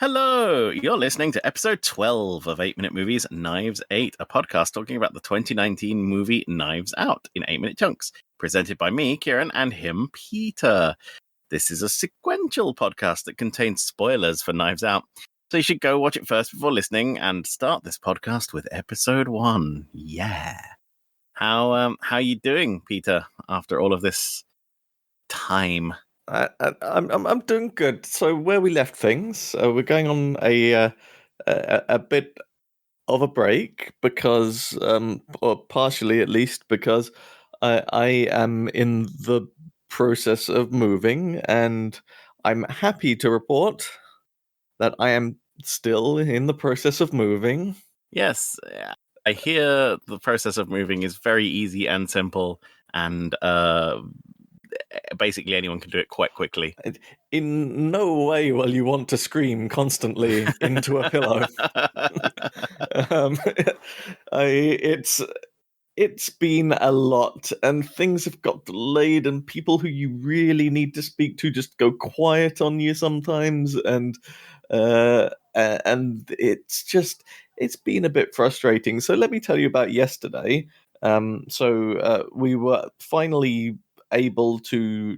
Hello! You're listening to episode 12 of 8 Minute Movies Knives 8, a podcast talking about the 2019 movie Knives Out in 8-minute chunks, presented by me, Kieran, and him, Peter. This is a sequential podcast that contains spoilers for Knives Out, so you should go watch it first before listening and start this podcast with episode 1. Yeah. How you doing, Peter, after all of this time? I'm doing good. So where we left things, we're going on a bit of a break because, or partially at least, because I am in the process of moving, and I'm happy to report that I am still in the process of moving. Yes, I hear the process of moving is very easy and simple, and basically anyone can do it quite quickly. In no way will you want to scream constantly into a pillow. um, it's been a lot, and things have got delayed, and people who you really need to speak to just go quiet on you sometimes, and it's been a bit frustrating. So let me tell you about yesterday. We were finally able to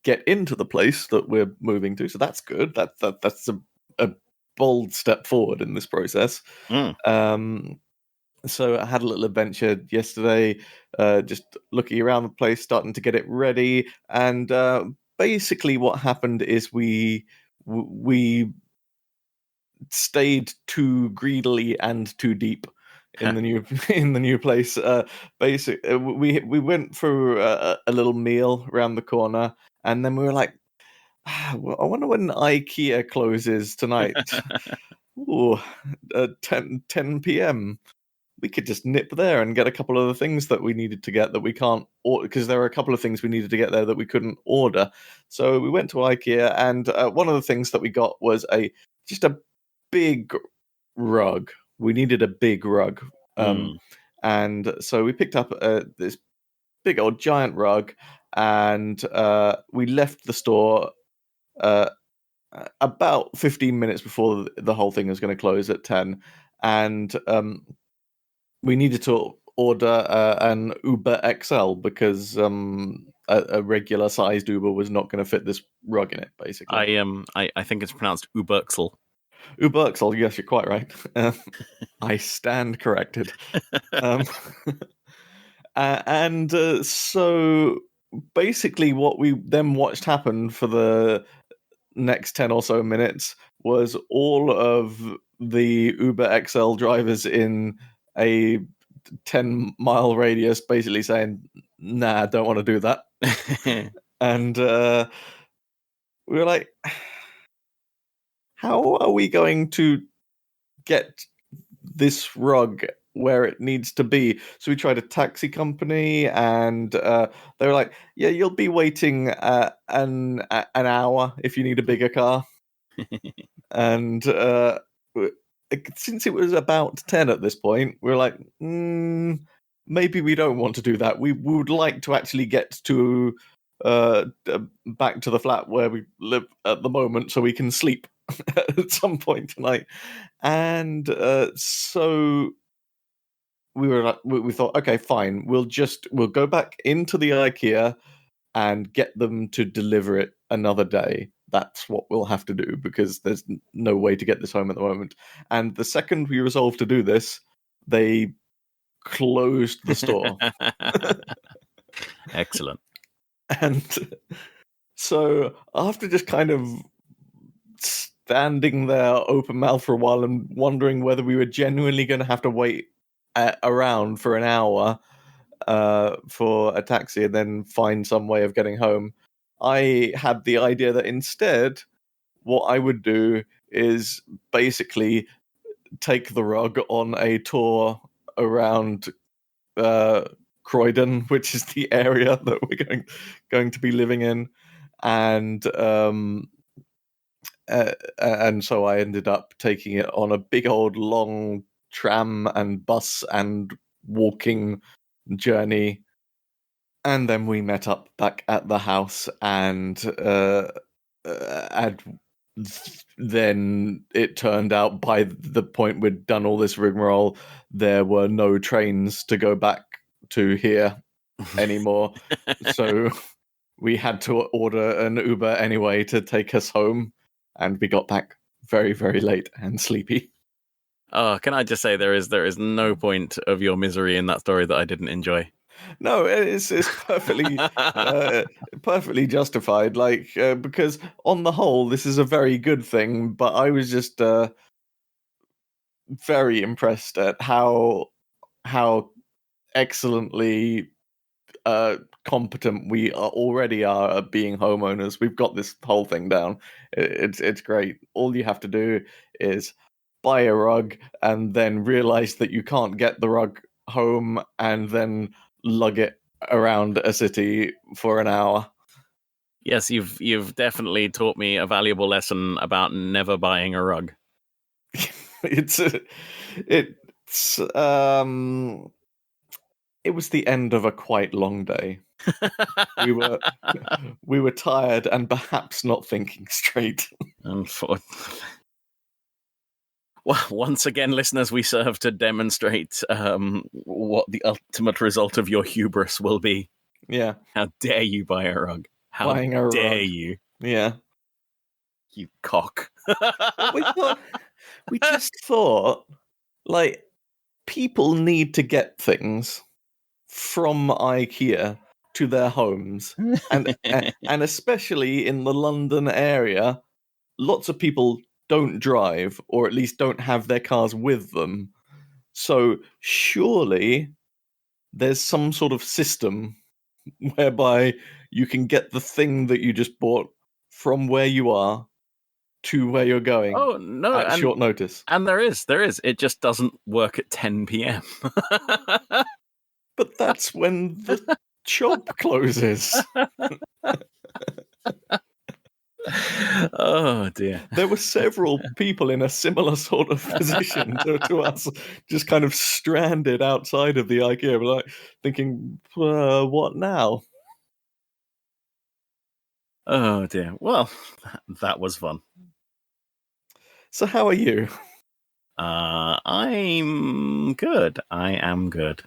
get into the place that we're moving to, so that's good. That's a bold step forward in this process. So I had a little adventure yesterday, just looking around the place, starting to get it ready, and basically what happened is we stayed too greedily and too deep in the new in the new place. We went for a little meal around the corner, and then we were like, I wonder when IKEA closes tonight. Ooh, 10 p.m. We could just nip there and get a couple of the things that we needed to get that we can't order, because there were a couple of things we needed to get there that we couldn't order. So we went to IKEA, and one of the things that we got was just a big rug. We needed a big rug. And so we picked up this big old giant rug, and we left the store about 15 minutes before the whole thing was going to close at 10. And we needed to order an Uber XL because a regular sized Uber was not going to fit this rug in it, basically. I think it's pronounced Uberxel. Uberxel, yes, you're quite right. I stand corrected. So basically what we then watched happen for the next 10 or so minutes was all of the Uber XL drivers in a 10-mile radius basically saying, nah, I don't want to do that. And we were like, how are we going to get this rug where it needs to be? So we tried a taxi company, and they were like, yeah, you'll be waiting an hour if you need a bigger car. And since it was about 10 at this point, we were like, maybe we don't want to do that. We would like to actually get to back to the flat where we live at the moment so we can sleep at some point tonight. And so we were like, we thought, okay, fine, we'll go back into the IKEA and get them to deliver it another day. That's what we'll have to do, because there's no way to get this home at the moment. And the second we resolved to do this, they closed the store. Excellent. And so after just kind of standing there open mouth for a while and wondering whether we were genuinely going to have to wait around for an hour for a taxi and then find some way of getting home, I had the idea that instead what I would do is basically take the rug on a tour around Croydon, which is the area that we're going to be living in, and so I ended up taking it on a big old long tram and bus and walking journey. And then we met up back at the house and had then it turned out by the point we'd done all this rigmarole, there were no trains to go back to here anymore. So we had to order an Uber anyway to take us home, and we got back very, very late and sleepy. Oh, can I just say there is no point of your misery in that story that I didn't enjoy. No, it's perfectly perfectly justified. Like because on the whole, this is a very good thing. But I was just very impressed at how excellently competent we already are at being homeowners. We've got this whole thing down. It's great. All you have to do is buy a rug and then realize that you can't get the rug home and then lug it around a city for an hour. Yes, you've definitely taught me a valuable lesson about never buying a rug. It was the end of a quite long day. We were tired and perhaps not thinking straight. Unfortunately. Well, once again, listeners, we serve to demonstrate what the ultimate result of your hubris will be. Yeah. How dare you buy a rug? How Buying a dare rug. you? Yeah. You cock. We just thought, like, people need to get things from IKEA to their homes, and especially in the London area, lots of people don't drive, or at least don't have their cars with them. So surely there's some sort of system whereby you can get the thing that you just bought from where you are to where you're going. Oh no! At short notice. And there is. It just doesn't work at 10 p.m. But that's when the shop closes. Oh dear. There were several people in a similar sort of position to us, just kind of stranded outside of the IKEA, like thinking, what now? Oh dear. Well, that was fun. So how are you? I'm good. I am good.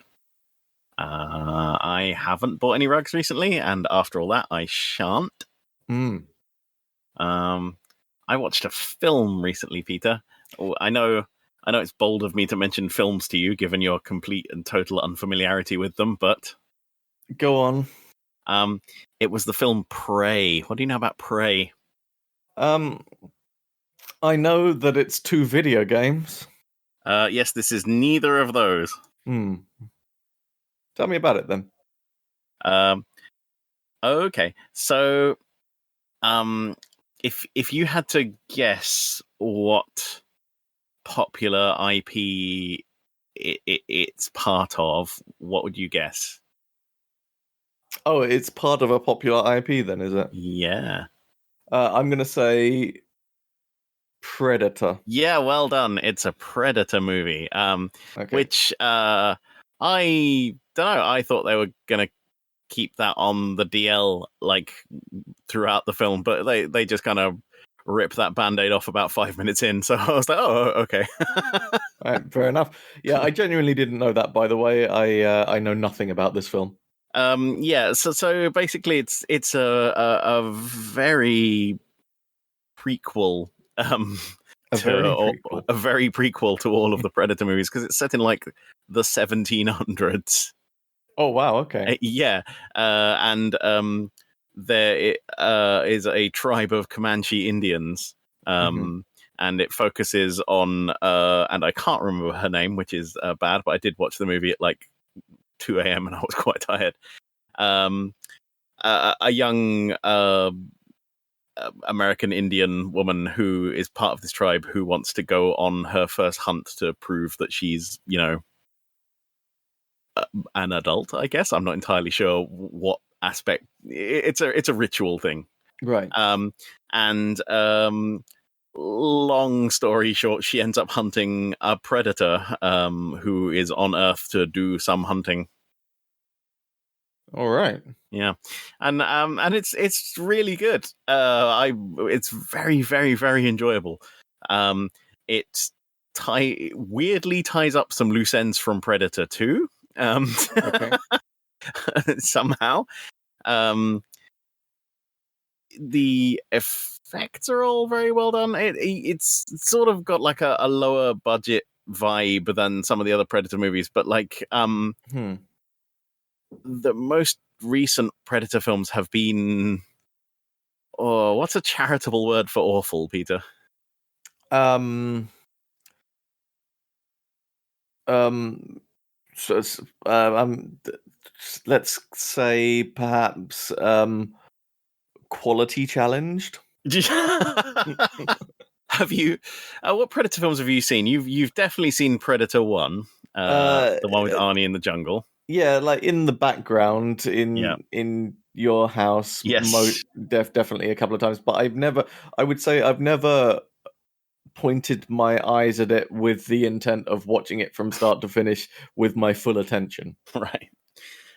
I haven't bought any rugs recently, and after all that, I shan't. Mm. I watched a film recently, Peter. I know it's bold of me to mention films to you, given your complete and total unfamiliarity with them, but Go on. It was the film Prey. What do you know about Prey? I know that it's 2 video games. Yes, this is neither of those. Tell me about it then. Okay, so if you had to guess what popular IP it's part of, what would you guess? Oh, it's part of a popular IP then, is it? Yeah. I'm going to say Predator. Yeah, well done. It's a Predator movie. Okay. Which I don't know. I thought they were going to keep that on the DL like throughout the film, but they just kind of rip that Band-Aid off about 5 minutes in. So I was like, oh, okay. Right, fair enough. Yeah, I genuinely didn't know that, by the way. I know nothing about this film. Yeah, so basically it's a very prequel A very prequel to all of the Predator movies, because it's set in like the 1700s. Oh wow, okay. Yeah, and there is a tribe of Comanche Indians, and it focuses on and I can't remember her name, which is bad, but I did watch the movie at like 2 a.m. and I was quite tired. A young American Indian woman who is part of this tribe who wants to go on her first hunt to prove that she's, an adult, I guess. I'm not entirely sure what aspect. It's a ritual thing. Right. And long story short, she ends up hunting a predator who is on Earth to do some hunting. All right. Yeah, and it's really good. It's very very very enjoyable. It weirdly ties up some loose ends from Predator 2. Okay. Somehow. The effects are all very well done. It's sort of got like a lower budget vibe than some of the other Predator movies, but like the most recent Predator films have been, oh, what's a charitable word for awful, Peter? Um. So, let's say perhaps quality challenged. Have you? What Predator films have you seen? You've definitely seen Predator 1, the one with Arnie in the jungle. Yeah, like in the background Yeah. in your house, Yes. definitely a couple of times. But I would say I've never pointed my eyes at it with the intent of watching it from start to finish with my full attention. Right.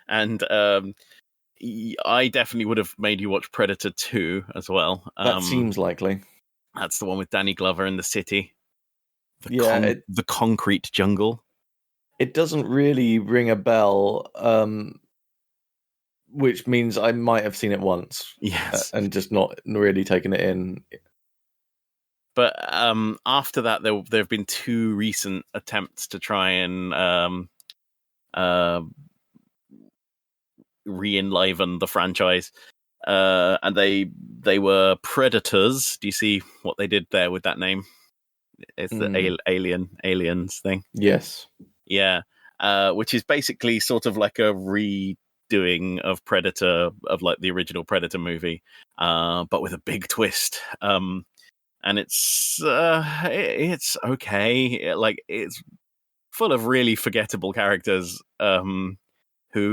And I definitely would have made you watch Predator 2 as well. That seems likely. That's the one with Danny Glover in the city. The concrete jungle. It doesn't really ring a bell, which means I might have seen it once. Yes. And just not really taken it in. But after that, there have been 2 recent attempts to try and re-enliven the franchise. And they were Predators. Do you see what they did there with that name? It's the aliens thing. Yes. Yeah. Which is basically sort of like a redoing of Predator, of like the original Predator movie, but with a big twist. And it's okay. Like, it's full of really forgettable characters who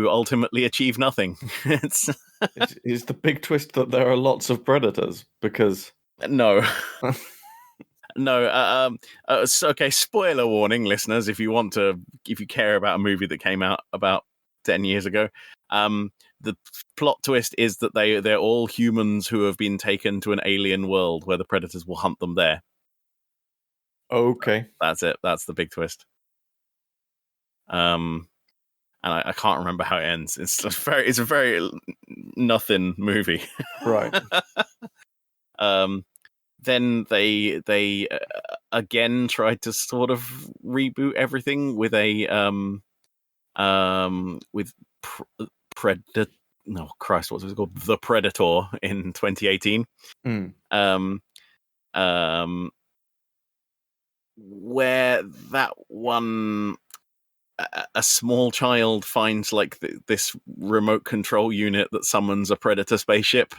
ultimately achieve nothing. Is the big twist that there are lots of predators? Because no. No, okay, spoiler warning, listeners, if you care about a movie that came out about 10 years ago. The plot twist is that they're all humans who have been taken to an alien world where the predators will hunt them there. Okay. That's it. That's the big twist. And I can't remember how it ends. It's a very nothing movie. Right. Then they again tried to sort of reboot everything with with Predator. No, Christ, what was it called? The Predator in 2018. Where that one, a small child finds like this remote control unit that summons a Predator spaceship.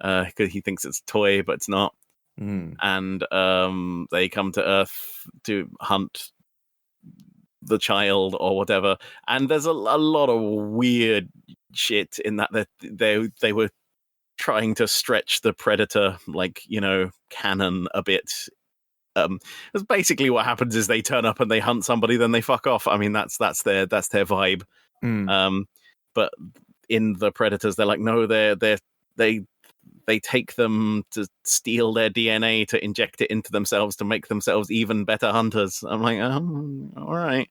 Because he thinks it's a toy, but it's not. And they come to Earth to hunt the child or whatever. And there's a lot of weird shit in that they were trying to stretch the Predator, like, canon a bit. Because basically what happens is they turn up and they hunt somebody, then they fuck off. I mean, that's their vibe. But in the Predators, they're like, no, they take them to steal their DNA to inject it into themselves to make themselves even better hunters. I'm like, oh, all right.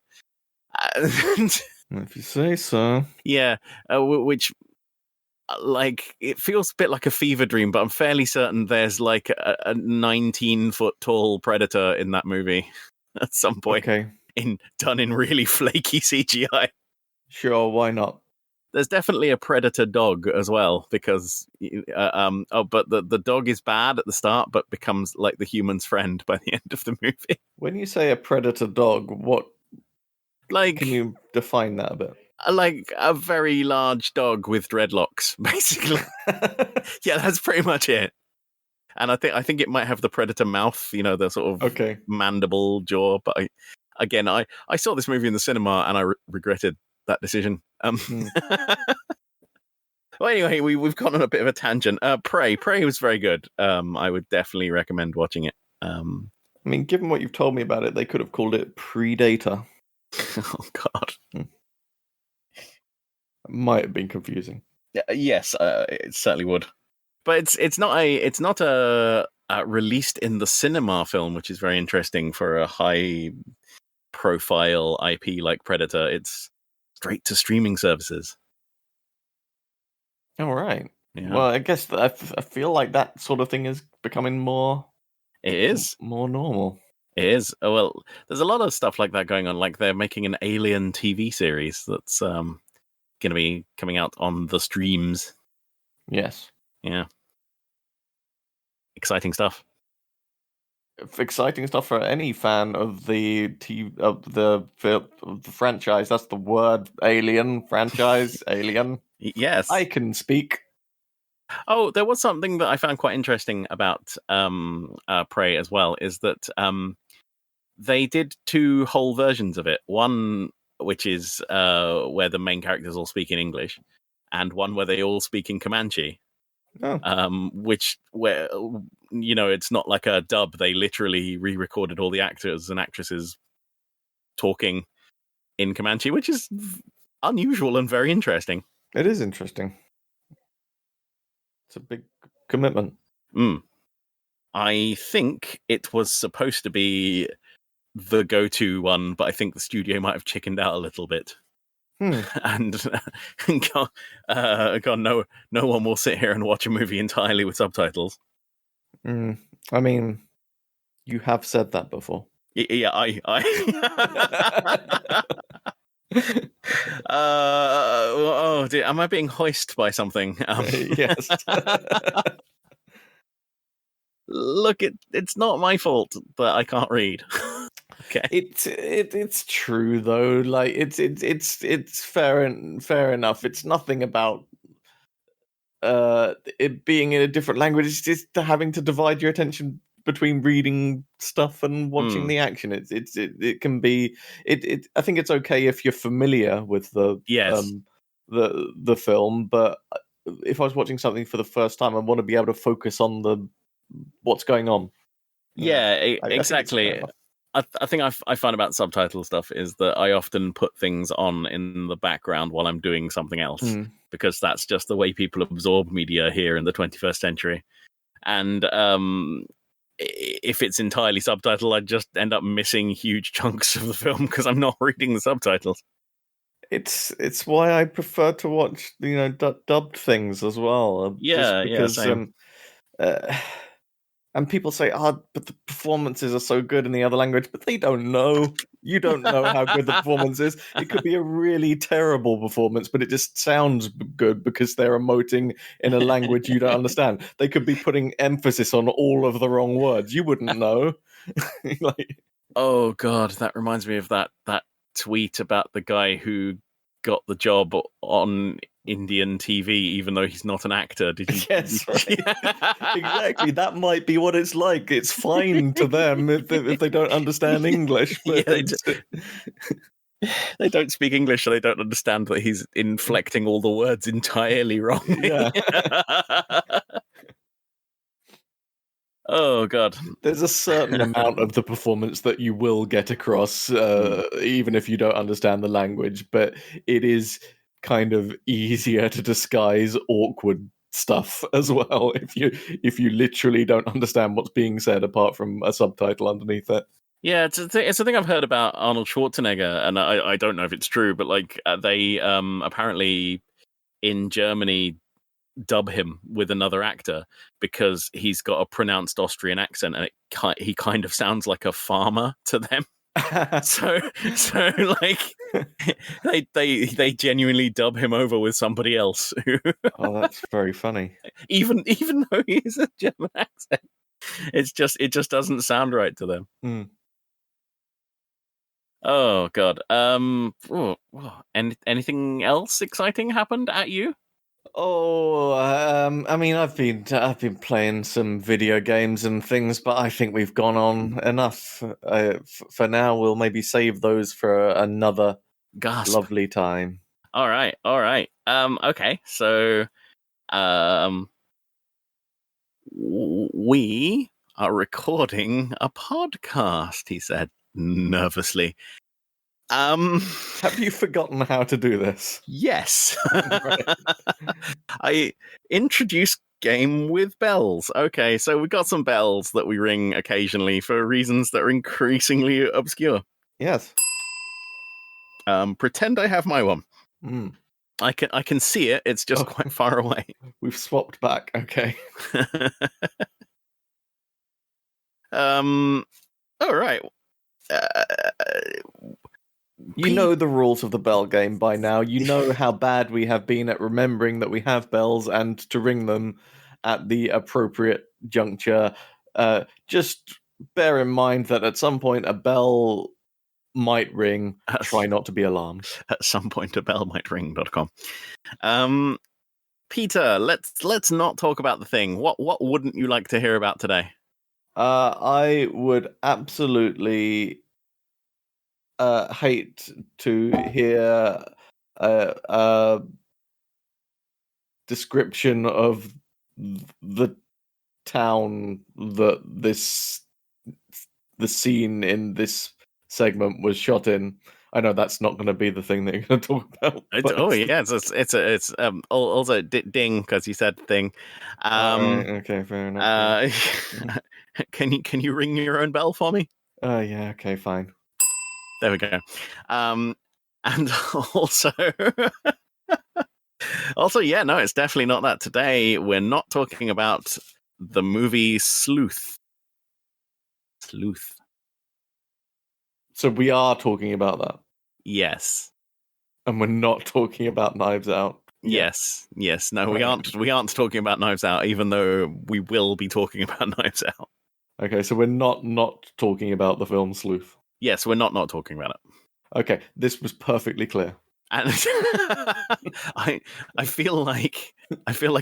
If you say so. Yeah, which, like, it feels a bit like a fever dream, but I'm fairly certain there's like a 19-foot tall predator in that movie at some point. Okay. Done in really flaky CGI. Sure, why not? There's definitely a predator dog as well, because but the dog is bad at the start, but becomes like the human's friend by the end of the movie. When you say a predator dog, what? Like, can you define that a bit? Like a very large dog with dreadlocks, basically. Yeah, that's pretty much it. And I think it might have the predator mouth, the sort of mandible jaw. But I saw this movie in the cinema and I regretted that decision. Well, anyway, we've gone on a bit of a tangent. Prey was very good. I would definitely recommend watching it. I mean, given what you've told me about it, they could have called it Predator. Oh God. might have been confusing. Yes, it certainly would. But it's not a released in the cinema film, which is very interesting for a high profile IP like Predator. It's straight to streaming services. All right. Yeah. Well, I guess I feel like that sort of thing is becoming more normal. It is. Oh, well, there's a lot of stuff like that going on. Like they're making an Alien TV series that's going to be coming out on the streams. Yes. Yeah. Exciting stuff. Exciting stuff for any fan of the franchise. That's the word. Alien franchise. Alien. Yes. I can speak. Oh, there was something that I found quite interesting about Prey as well, is that they did 2 whole versions of it. One which is where the main characters all speak in English, and one where they all speak in Comanche. Oh. Which where it's not like a dub. They literally re-recorded all the actors and actresses talking in Comanche, which is unusual and very interesting. It is interesting. It's a big commitment. I think it was supposed to be the go-to one, but I think the studio might have chickened out a little bit. And God, no one will sit here and watch a movie entirely with subtitles. I mean, you have said that before. Yeah, I oh dear, am I being hoisted by something? Yes. Look, it's not my fault that I can't read. Okay. It's true though. Like it's fair enough. It's nothing about it being in a different language. It's just having to divide your attention between reading stuff and watching the action. It can be it. I think it's okay if you're familiar with the film, but if I was watching something for the first time, I want to be able to focus on what's going on. Yeah, exactly. I think I find about subtitle stuff is that I often put things on in the background while I'm doing something else, because that's just the way people absorb media here in the 21st century. And if it's entirely subtitled, I just end up missing huge chunks of the film because I'm not reading the subtitles. It's why I prefer to watch dubbed things as well. Because same. And people say, but the performances are so good in the other language, but they don't know. You don't know how good the performance is. It could be a really terrible performance, but it just sounds good because they're emoting in a language you don't understand. They could be putting emphasis on all of the wrong words. You wouldn't know. Oh God, that reminds me of that tweet about the guy who got the job on Indian TV, even though he's not an actor. Did you? Yes, right. Exactly. That might be what it's like. It's fine to them if they don't understand English. But they don't speak English, so they don't understand that he's inflecting all the words entirely wrong. Yeah. Oh God. There's a certain amount of the performance that you will get across, even if you don't understand the language, but it is kind of easier to disguise awkward stuff as well if you literally don't understand what's being said apart from a subtitle underneath it. Yeah, it's a thing I've heard about Arnold Schwarzenegger, and I don't know if it's true, but like they apparently in Germany dub him with another actor because he's got a pronounced Austrian accent, and he kind of sounds like a farmer to them. so like they genuinely dub him over with somebody else. Oh, that's very funny. Even though he is a German accent, it just doesn't sound right to them. Oh God. Anything else exciting happened at you? Oh, I mean, I've been playing some video games and things, but I think we've gone on enough for now. We'll maybe save those for another lovely time. All right. Okay. So, we are recording a podcast, he said nervously. Have you forgotten how to do this? Yes. Right. I introduced game with bells. Okay, so we got some bells that we ring occasionally for reasons that are increasingly obscure. Yes. Pretend I have my one. Mm. I can see it. It's just quite far away. We've swapped back. Okay. All right. You know the rules of the bell game by now. You know how bad we have been at remembering that we have bells and to ring them at the appropriate juncture. Just bear in mind that at some point a bell might ring. Try not to be alarmed. At some point, a bell might ring.com. Peter, let's not talk about the thing. What wouldn't you like to hear about today? I would absolutely hate to hear a description of the town that the scene in this segment was shot in. I know that's not going to be the thing that you're going to talk about. It's also ding because you said thing. Right, okay, fair enough. Can you ring your own bell for me? Yeah, okay, fine. There we go. And also, yeah, no, it's definitely not that. Today, we're not talking about the movie Sleuth. So we are talking about that. Yes. And we're not talking about Knives Out. Yes. No, Right. we aren't talking about Knives Out, even though we will be talking about Knives Out. Okay, so we're not talking about the film Sleuth. Yes, we're not talking about it. Okay, this was perfectly clear. And I feel like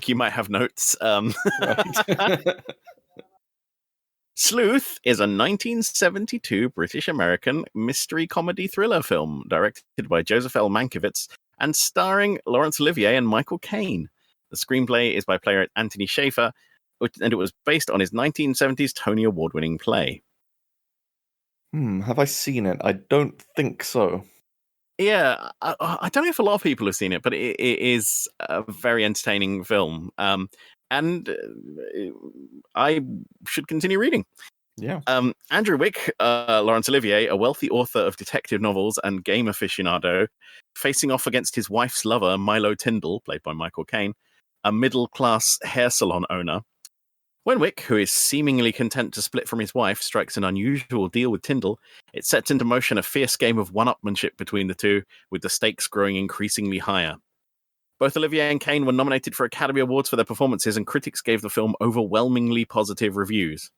you might have notes. Right. Sleuth is a 1972 British-American mystery comedy thriller film directed by Joseph L. Mankiewicz and starring Laurence Olivier and Michael Caine. The screenplay is by playwright Anthony Schaefer, and it was based on his 1970s Tony Award-winning play. Have I seen it? I don't think so. Yeah, I don't know if a lot of people have seen it, but it is a very entertaining film. And I should continue reading. Yeah. Andrew Wick, Laurence Olivier, a wealthy author of detective novels and game aficionado, facing off against his wife's lover, Milo Tyndall, played by Michael Caine, a middle-class hair salon owner. When Wick, who is seemingly content to split from his wife, strikes an unusual deal with Tyndall, it sets into motion a fierce game of one-upmanship between the two, with the stakes growing increasingly higher. Both Olivier and Caine were nominated for Academy Awards for their performances, and critics gave the film overwhelmingly positive reviews.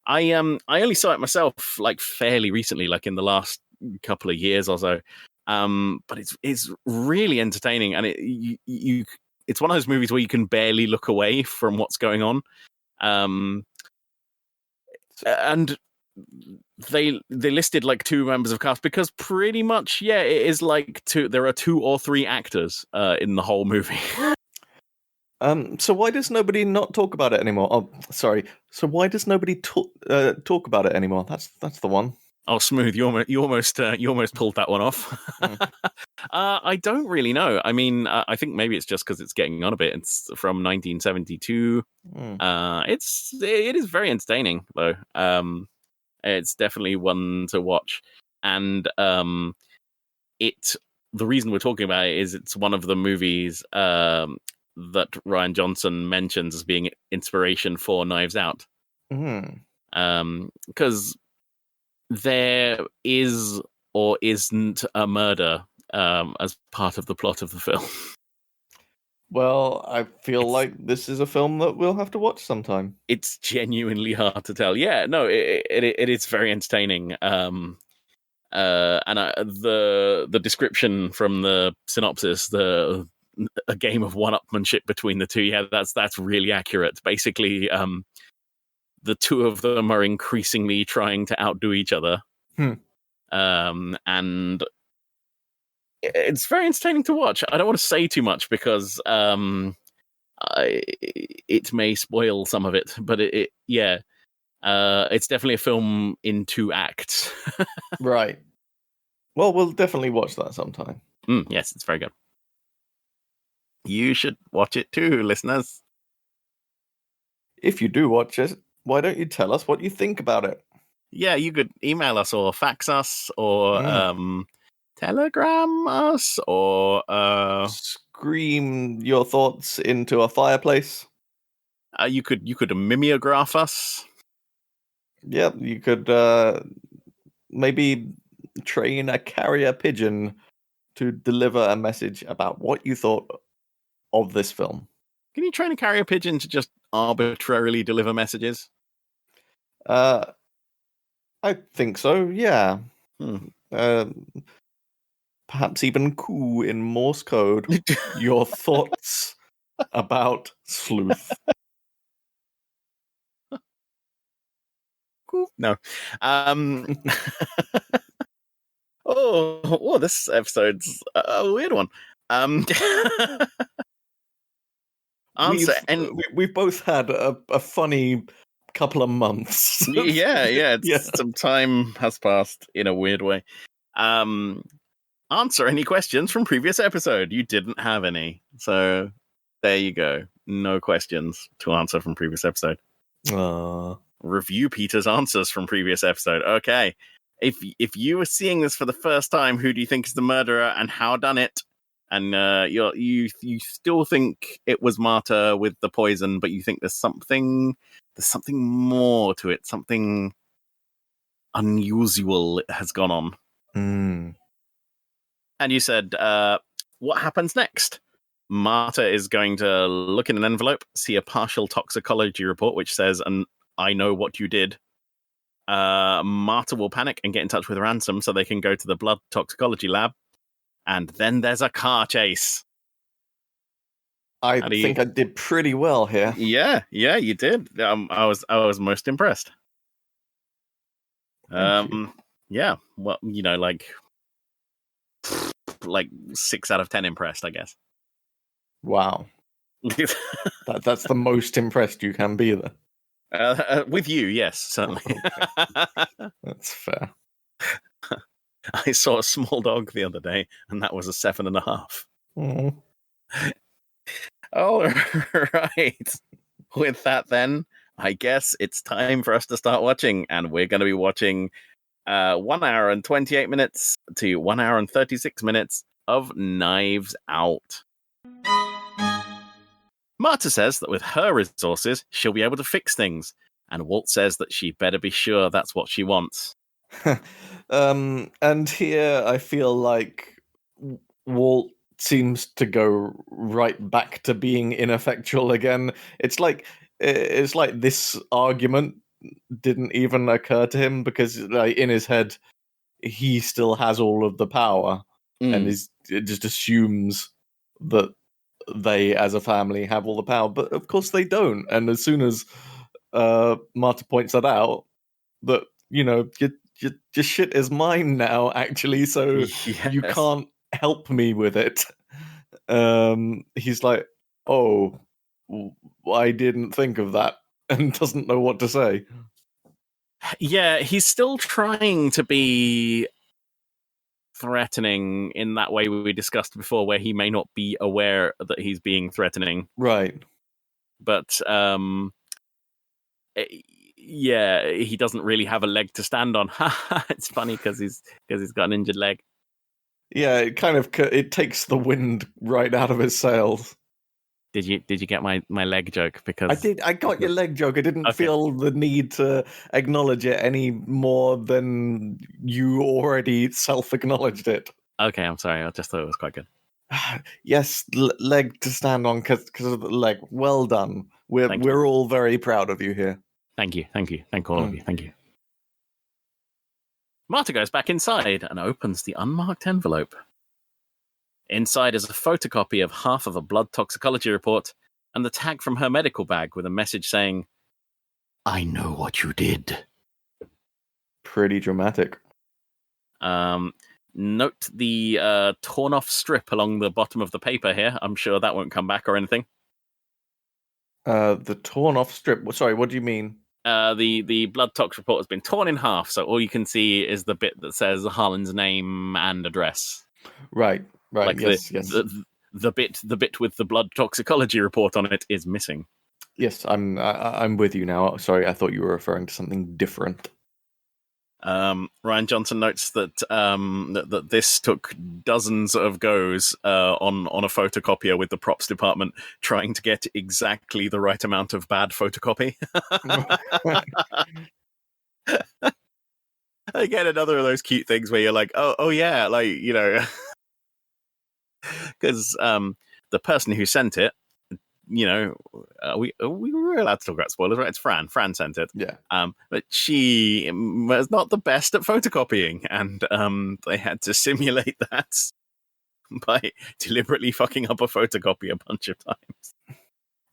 I only saw it myself like fairly recently, like in the last couple of years or so. But it's really entertaining, and it's one of those movies where you can barely look away from what's going on. And they listed like two members of cast because pretty much, yeah, it is like there are two or three actors in the whole movie. So why does nobody not talk about it anymore? Oh, sorry. So why does nobody talk about it anymore? That's the one. Oh, smooth! You almost pulled that one off. I don't really know. I mean, I think maybe it's just because it's getting on a bit. It's from 1972. It is very entertaining though. It's definitely one to watch, and the reason we're talking about it is it's one of the movies that Rian Johnson mentions as being inspiration for Knives Out. Because there is or isn't a murder as part of the plot of the film. Well, I feel like this is a film that we'll have to watch sometime. It's genuinely hard to tell. Yeah, no, it is very entertaining. And the description from the synopsis, a game of one-upmanship between the two, yeah, that's really accurate. Basically, the two of them are increasingly trying to outdo each other. And it's very entertaining to watch. I don't want to say too much because it may spoil some of it, but it's definitely a film in two acts. Right. Well, we'll definitely watch that sometime. Yes, it's very good. You should watch it too, listeners. If you do watch it, why don't you tell us what you think about it? Yeah, you could email us or fax us or telegram us or Scream your thoughts into a fireplace. you could mimeograph us. Yeah, you could maybe train a carrier pigeon to deliver a message about what you thought of this film. Can you train a carrier pigeon to just arbitrarily deliver messages? I think so, yeah. Uh, perhaps even coo in Morse code your thoughts about Sleuth. Cool. No. This episode's a weird one. Answer and We've both had a funny couple of months. yeah. Some time has passed in a weird way. Answer any questions from previous episode. You didn't have any, so there you go. No questions to answer from previous episode. Review Peter's answers from previous episode. Okay, if you were seeing this for the first time, who do you think is the murderer and how done it? And you still think it was Marta with the poison, but you think there's something more to it, something unusual has gone on. And you said, what happens next? Marta is going to look in an envelope, see a partial toxicology report, which says, and I know what you did. Marta will panic and get in touch with Ransom so they can go to the blood toxicology lab. And then there's a car chase. I think I did pretty well here. Yeah, you did. I was most impressed. Yeah, well, like 6 out of 10 impressed, I guess. Wow. That's the most impressed you can be there. With you, yes, certainly. Okay. That's fair. I saw a small dog the other day, and that was a 7.5. All right. With that, then, I guess it's time for us to start watching, and we're going to be watching 1 hour and 28 minutes to 1 hour and 36 minutes of Knives Out. Marta says that with her resources, she'll be able to fix things, and Walt says that she better be sure that's what she wants. And here I feel like Walt seems to go right back to being ineffectual again. It's like this argument didn't even occur to him because, like, in his head, he still has all of the power, and it just assumes that they, as a family, have all the power. But of course, they don't. And as soon as Marta points that out, that your shit is mine now, actually. So yes. You can't help me with it. He's like, oh, I didn't think of that, and doesn't know what to say. Yeah, he's still trying to be threatening in that way we discussed before, where he may not be aware that he's being threatening. Right. But yeah, he doesn't really have a leg to stand on. It's funny because he's got an injured leg. Yeah, it takes the wind right out of his sails. Did you get my leg joke? Because I did. I got your leg joke. I didn't feel the need to acknowledge it any more than you already self-acknowledged it. Okay, I'm sorry. I just thought it was quite good. Yes, leg to stand on because of the leg. Well done. We're all very proud of you here. Thank you. Thank all of you. Thank you. Marta goes back inside and opens the unmarked envelope. Inside is a photocopy of half of a blood toxicology report and the tag from her medical bag with a message saying, I know what you did. Pretty dramatic. Note the torn off strip along the bottom of the paper here. I'm sure that won't come back or anything. The torn off strip. Sorry, what do you mean? the blood tox report has been torn in half, so all you can see is the bit that says Harlan's name and address. Right. Like Yes. the bit with the blood toxicology report on it is missing. Yes, I'm with you now. Sorry, I thought you were referring to something different. Ryan Johnson notes that that this took dozens of goes on a photocopier with the props department trying to get exactly the right amount of bad photocopy. Again, another of those cute things where you're like, oh yeah, like, you know, because the person who sent it, you know, we were allowed to talk about spoilers, right? It's Fran. Fran sent it. Yeah. But she was not the best at photocopying, and they had to simulate that by deliberately fucking up a photocopy a bunch of times.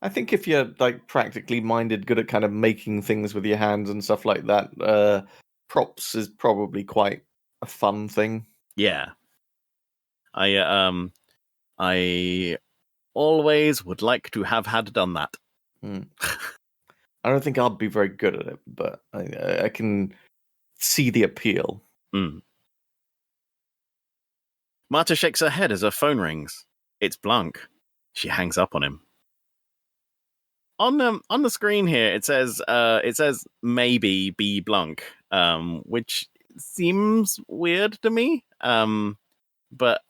I think if you're like practically minded, good at kind of making things with your hands and stuff like that, props is probably quite a fun thing. Yeah. I always would like to have had done that. I don't think I'll be very good at it, but I can see the appeal. Marta shakes her head as her phone rings. It's Blanc. She hangs up on him. On the screen here, it says maybe be Blanc, which seems weird to me. But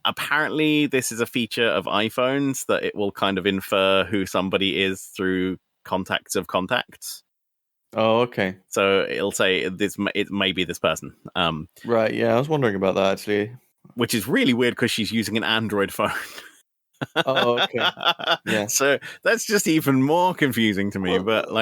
apparently this is a feature of iPhones that it will kind of infer who somebody is through contacts of contacts. Oh, okay. So it'll say it may be this person. Right, yeah, I was wondering about that actually. Which is really weird because she's using an Android phone. Oh, okay. Yeah. So that's just even more confusing to me. Well, but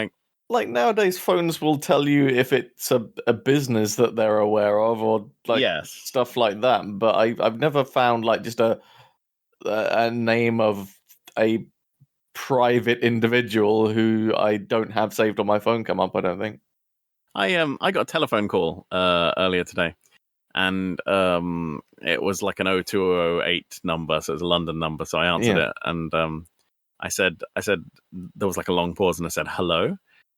like nowadays, phones will tell you if it's a business that they're aware of, or like stuff like that. But I've never found like just a name of a private individual who I don't have saved on my phone come up. I don't think. I got a telephone call earlier today, and it was like an 0208 number, so it was a London number. So I answered it, and I said there was like a long pause, and I said hello.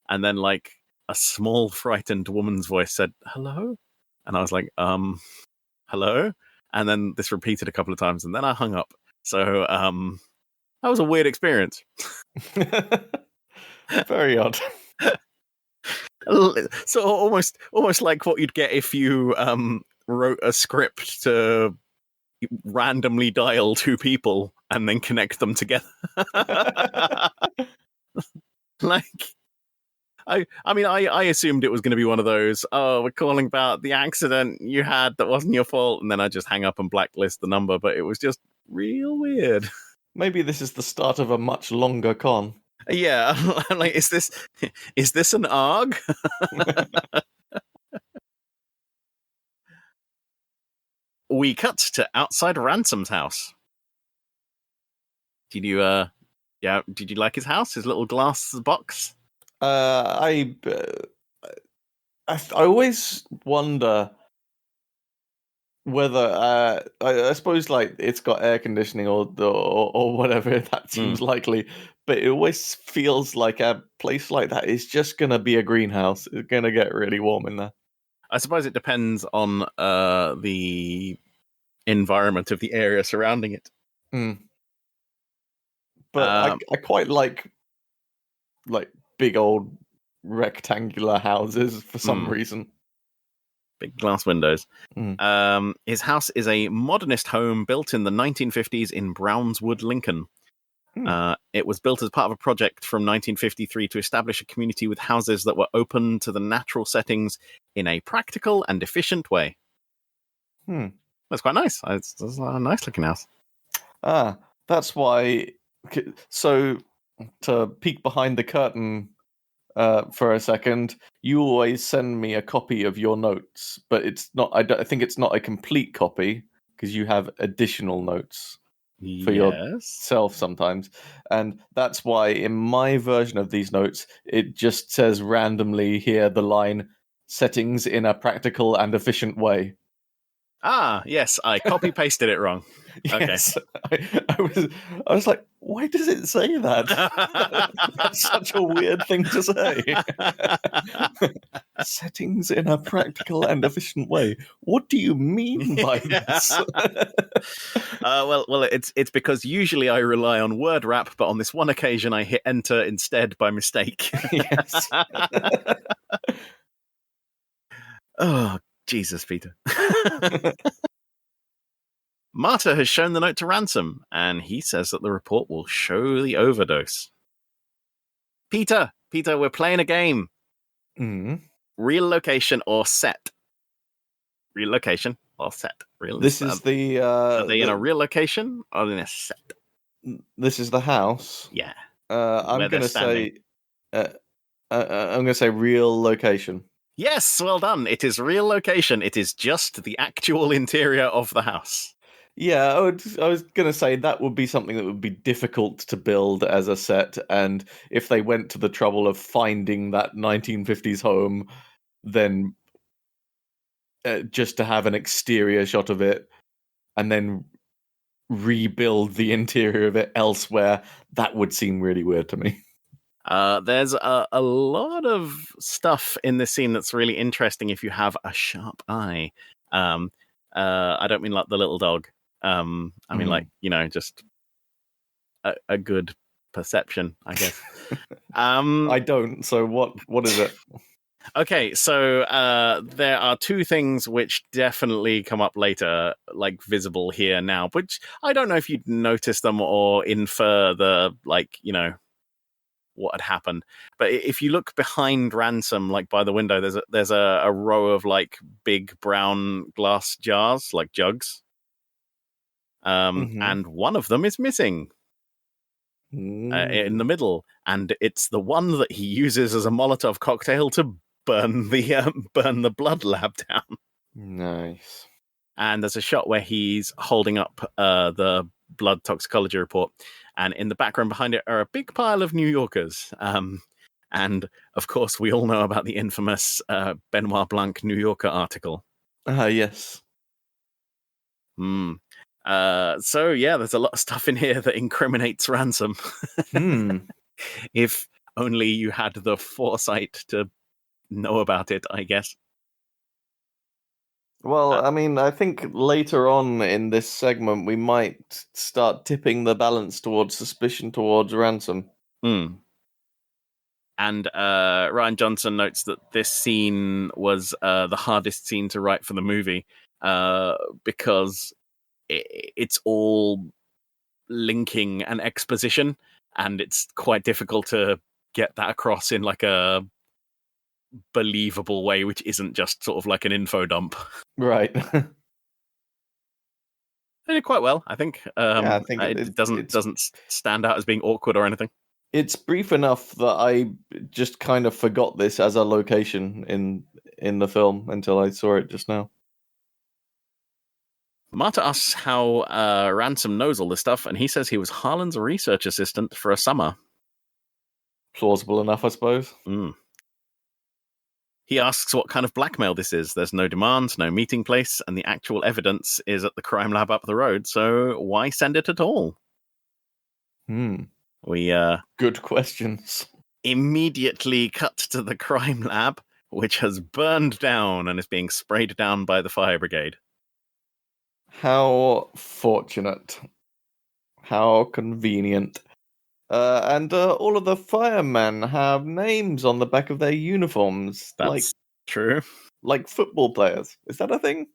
And then, like, a small, frightened woman's voice said, hello? And I was like, hello? And then this repeated a couple of times, and then I hung up. So, that was a weird experience. Very odd. So almost like what you'd get if you wrote a script to randomly dial two people and then connect them together. Like... I mean, I assumed it was going to be one of those, we're calling about the accident you had that wasn't your fault, and then I just hang up and blacklist the number, but it was just real weird. Maybe this is the start of a much longer con. Yeah, I'm like, is this an ARG? We cut to outside Ransom's house. Did you like his house, his little glass box? I always wonder whether I suppose like it's got air conditioning or whatever. That seems likely, but it always feels like a place like that is just gonna be a greenhouse. It's gonna get really warm in there. I suppose it depends on the environment of the area surrounding it. But I quite like big old rectangular houses for some reason. Big glass windows. His house is a modernist home built in the 1950s in Brownswood, Lincoln. It was built as part of a project from 1953 to establish a community with houses that were open to the natural settings in a practical and efficient way. That's quite nice. It's a nice looking house. That's why. So, to peek behind the curtain for a second, you always send me a copy of your notes, but it's not. I think it's not a complete copy because you have additional notes for yourself sometimes, and that's why in my version of these notes, it just says randomly here the line "settings in a practical and efficient way." Ah, yes, I copy pasted it wrong. Okay. Yes, I was like, Why does it say that? That's such a weird thing to say. Settings in a practical and efficient way. What do you mean by this? Well, it's because usually I rely on word wrap, but on this one occasion I hit enter instead by mistake. Yes. Oh, Jesus, Peter. Marta has shown the note to Ransom, and he says that the report will show the overdose. Peter, we're playing a game. Mm. Real location or set? Real location or set? This is the. Are they in a real location or in a set? This is the house. Yeah. I'm going to say. I'm going to say real location. Yes, well done. It is real location. It is just the actual interior of the house. Yeah, I was going to say that would be something that would be difficult to build as a set, and if they went to the trouble of finding that 1950s home, then just to have an exterior shot of it and then rebuild the interior of it elsewhere, that would seem really weird to me. There's a lot of stuff in this scene that's really interesting if you have a sharp eye. I don't mean like the little dog. I mean like, just a good perception, I guess. I don't. So what is it? Okay, so there are two things which definitely come up later, like visible here now, which I don't know if you'd notice them or infer the, what had happened. But if you look behind Ransom, like by the window, there's a row of like big brown glass jars, like jugs. And one of them is missing in the middle, and it's the one that he uses as a Molotov cocktail to burn the blood lab down. Nice. And there's a shot where he's holding up the blood toxicology report, and in the background behind it are a big pile of New Yorkers. And of course, we all know about the infamous Benoit Blanc New Yorker article. Yes. So yeah, there's a lot of stuff in here that incriminates Ransom. If only you had the foresight to know about it, I guess. Well, I mean, I think later on in this segment, we might start tipping the balance towards suspicion towards Ransom. And Ryan Johnson notes that this scene was the hardest scene to write for the movie because it's all linking and exposition, and it's quite difficult to get that across in like a believable way, which isn't just sort of like an info dump. Right. They did quite well, I think. I think it doesn't stand out as being awkward or anything. It's brief enough that I just kind of forgot this as a location in the film until I saw it just now. Marta asks how Ransom knows all this stuff, and he says he was Harlan's research assistant for a summer. Plausible enough, I suppose. He asks what kind of blackmail this is. There's no demand, no meeting place, and the actual evidence is at the crime lab up the road, so why send it at all? We good questions. Immediately cut to the crime lab, which has burned down and is being sprayed down by the fire brigade. How fortunate. How convenient. And all of the firemen have names on the back of their uniforms. That's true. Like football players. Is that a thing?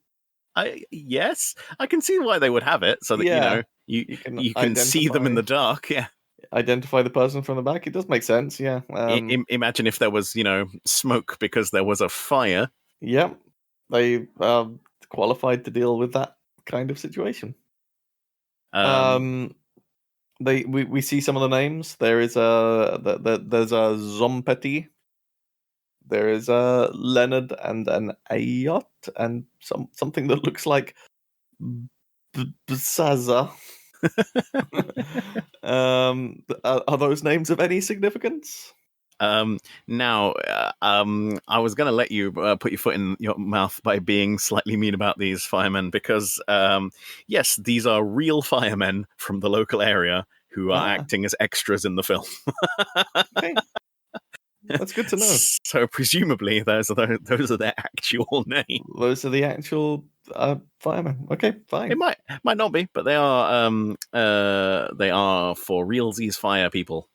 Yes, I can see why they would have it, so that you can see them in the dark. Yeah, identify the person from the back. It does make sense. Yeah. Imagine if there was smoke because there was a fire. Yep, they qualified to deal with that kind of situation. We see some of the names. There is there's a Zompetti. There is a Leonard and an Ayot and something that looks like Bsaza. Are those names of any significance? Now, I was going to let you put your foot in your mouth by being slightly mean about these firemen because, yes, these are real firemen from the local area who are acting as extras in the film. Okay. That's good to know. So presumably those are their actual names. Those are the actual firemen. Okay, fine. It might not be, but they are for realsies fire people.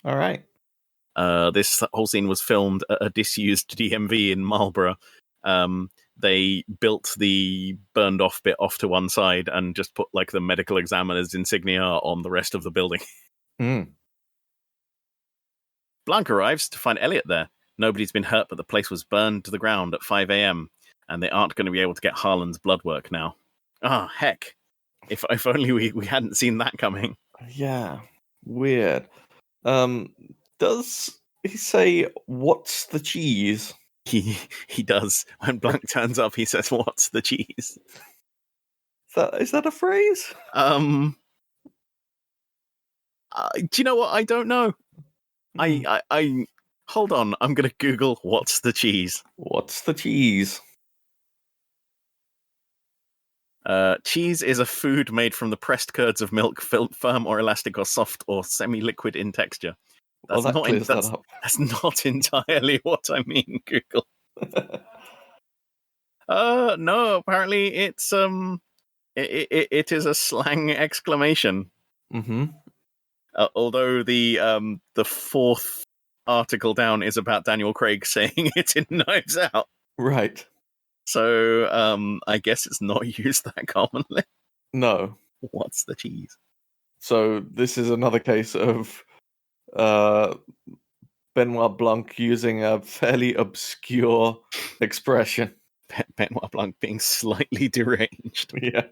All right. This whole scene was filmed at a disused DMV in Marlborough. They built the burned off bit off to one side and just put like the medical examiner's insignia on the rest of the building. Blanc arrives to find Elliot there. Nobody's been hurt, but the place was burned to the ground at 5 a.m. and they aren't going to be able to get Harlan's blood work now. Ah, heck. If only we hadn't seen that coming. Yeah. Weird. Does he say, "What's the cheese"? He does. When Blanc turns up, he says, "What's the cheese?" Is that a phrase? Do you know what? I don't know. I hold on. I'm going to Google "What's the cheese." What's the cheese? Cheese is a food made from the pressed curds of milk, firm or elastic or soft or semi-liquid in texture. That's not entirely what I mean, Google. No, apparently it's it is a slang exclamation. Mm-hmm. Although the fourth article down is about Daniel Craig saying it in Knives Out. Right. So I guess it's not used that commonly. No. What's the cheese? So this is another case of Benoit Blanc using a fairly obscure expression. Benoit Blanc being slightly deranged. Yeah.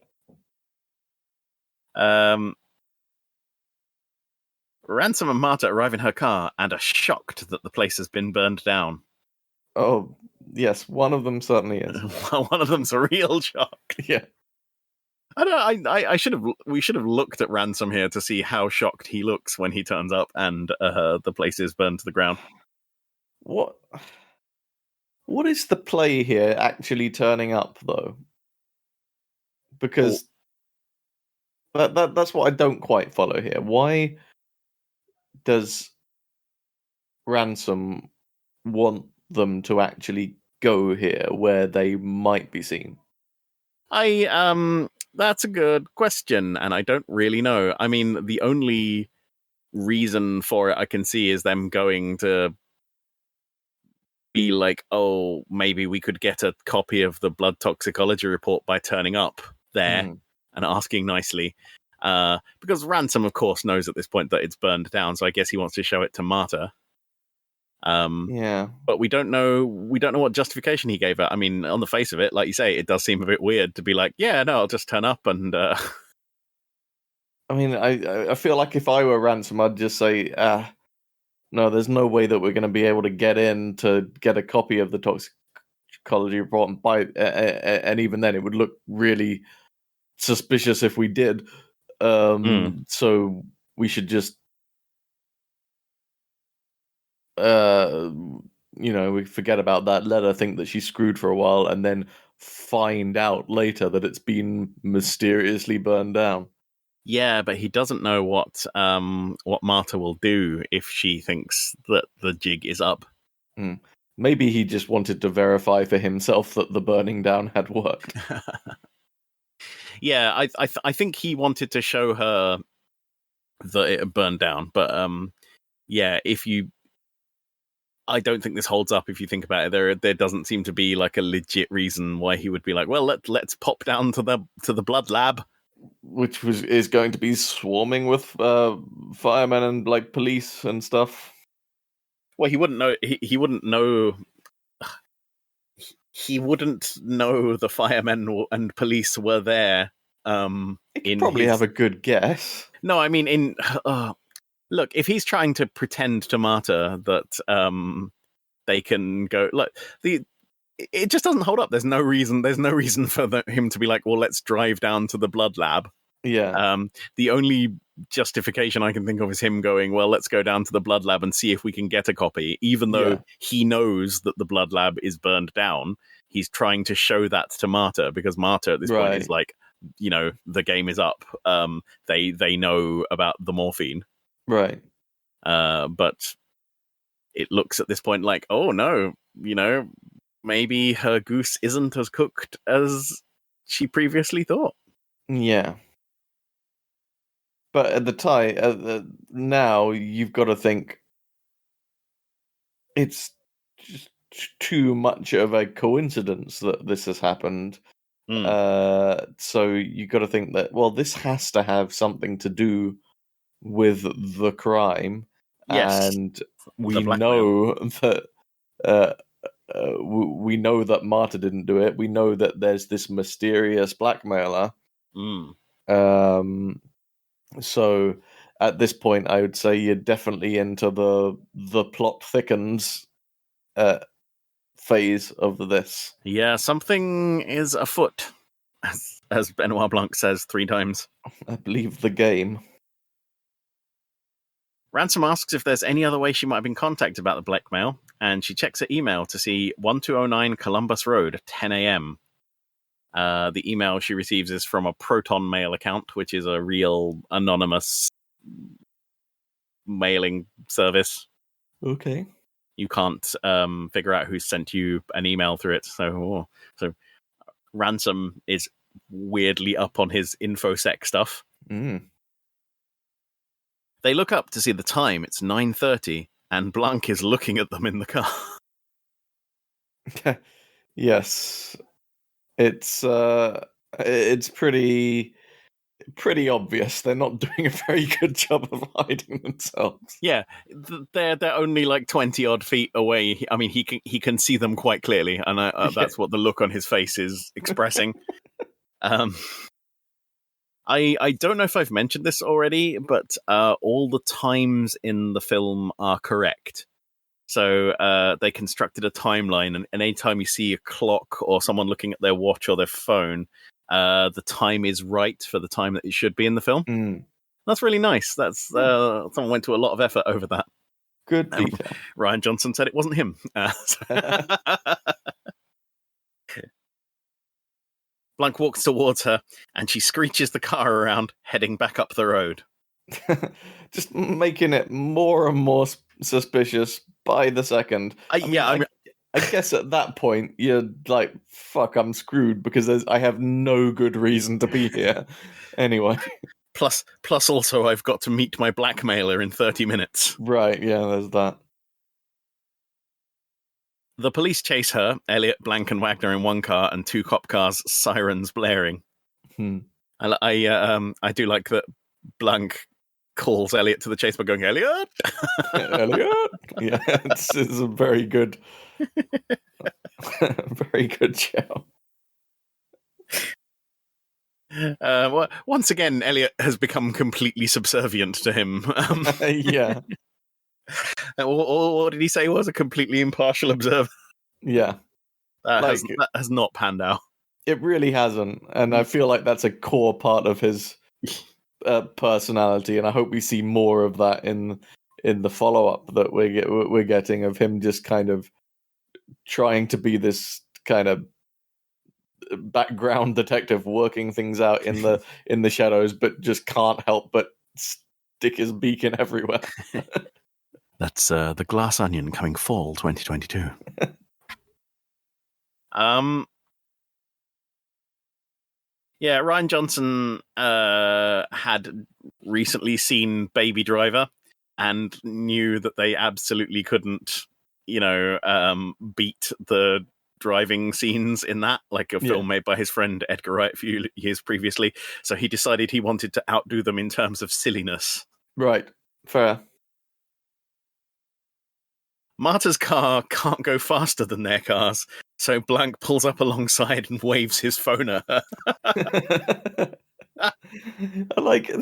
Ransom and Marta arrive in her car and are shocked that the place has been burned down. Oh, yes, one of them certainly is. One of them's a real shock. Yeah. I don't know. We should have looked at Ransom here to see how shocked he looks when he turns up and the place is burned to the ground. What is the play here actually turning up though? Because that's what I don't quite follow here. Why does Ransom want them to actually go here where they might be seen? That's a good question, and I don't really know. I mean, the only reason for it I can see is them going to be like, oh, maybe we could get a copy of the blood toxicology report by turning up there and asking nicely. Because Ransom, of course, knows at this point that it's burned down, so I guess he wants to show it to Marta. Yeah. But we don't know what justification he gave her. I mean, on the face of it, like you say, it does seem a bit weird to be like, yeah, no, I'll just turn up and I mean, I feel like if I were Ransom, I'd just say, no, there's no way that we're going to be able to get in to get a copy of the toxicology report and buy it, and even then it would look really suspicious if we did. So we should just we forget about that, let her think that she's screwed for a while, and then find out later that it's been mysteriously burned down. Yeah, but he doesn't know what Marta will do if she thinks that the jig is up. Maybe he just wanted to verify for himself that the burning down had worked. Yeah, I think he wanted to show her that it had burned down, but yeah, I don't think this holds up if you think about it. There doesn't seem to be like a legit reason why he would be like, well, let's pop down to the blood lab, which is going to be swarming with firemen and like police and stuff. Well, he wouldn't know. He wouldn't know. He wouldn't know the firemen and police were there. He could probably have a good guess. No, I mean look, if he's trying to pretend to Marta that they can go, look, it just doesn't hold up. There's no reason for him to be like, well, let's drive down to the blood lab. Yeah. The only justification I can think of is him going, well, let's go down to the blood lab and see if we can get a copy, even though he knows that the blood lab is burned down. He's trying to show that to Marta because Marta at this point is like, the game is up. They know about the morphine. Right. But it looks at this point like, oh no, maybe her goose isn't as cooked as she previously thought. Yeah. But at the time, now you've got to think it's just too much of a coincidence that this has happened. So you got to think that, well, this has to have something to do with the crime. Yes, And the we blackmail. know that we know that Marta didn't do it. We know that there's this mysterious blackmailer. So at this point, I would say you're definitely into the plot thickens phase of this. Yeah, something is afoot, as Benoit Blanc says 3 times. I believe the game. Ransom asks if there's any other way she might have been contacted about the blackmail, and she checks her email to see 1209 Columbus Road at 10 a.m. The email she receives is from a Proton Mail account, which is a real anonymous mailing service. Okay. You can't figure out who sent you an email through it. So Ransom is weirdly up on his InfoSec stuff. They look up to see the time. It's 9:30, and Blanc is looking at them in the car. Yes. It's pretty obvious they're not doing a very good job of hiding themselves. Yeah, they're only like 20 odd feet away. I mean, he can see them quite clearly, and that's what the look on his face is expressing. I don't know if I've mentioned this already, but all the times in the film are correct. So they constructed a timeline, and anytime you see a clock or someone looking at their watch or their phone, the time is right for the time that it should be in the film. That's really nice. That's someone went to a lot of effort over that. Good detail. Rian Johnson said it wasn't him. Blanc walks towards her, and she screeches the car around, heading back up the road. Just making it more and more suspicious by the second. I guess at that point, you're like, fuck, I'm screwed because I have no good reason to be here. Anyway. Plus also, I've got to meet my blackmailer in 30 minutes. Right, yeah, there's that. The police chase her, Elliot, Blanc, and Wagner in one car, and 2 cop cars, sirens blaring. I do like that Blanc calls Elliot to the chase by going, Elliot! Elliot! Yeah, it's a very good very good show. Once again, Elliot has become completely subservient to him. Yeah. What did he say was a completely impartial observer? Yeah. That has not panned out. It really hasn't. And I feel like that's a core part of his personality. And I hope we see more of that in the follow-up that we're getting of him just kind of trying to be this kind of background detective working things out in the shadows, but just can't help but stick his beacon everywhere. That's The Glass Onion coming fall 2022. Yeah, Rian Johnson had recently seen Baby Driver and knew that they absolutely couldn't, beat the driving scenes in that, like a film made by his friend Edgar Wright a few years previously. So he decided he wanted to outdo them in terms of silliness. Right. Fair. Marta's car can't go faster than their cars, so Blanc pulls up alongside and waves his phone at her.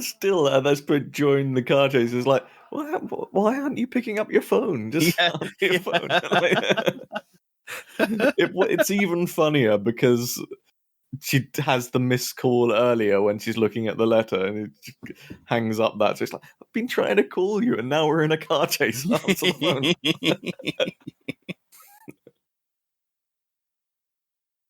Still at this point during the car chase, is like, why aren't you picking up your phone? Just answer your phone. It's even funnier because she has the missed call earlier when she's looking at the letter, and it hangs up that. So it's like, I've been trying to call you, and now we're in a car chase. Answer the phone.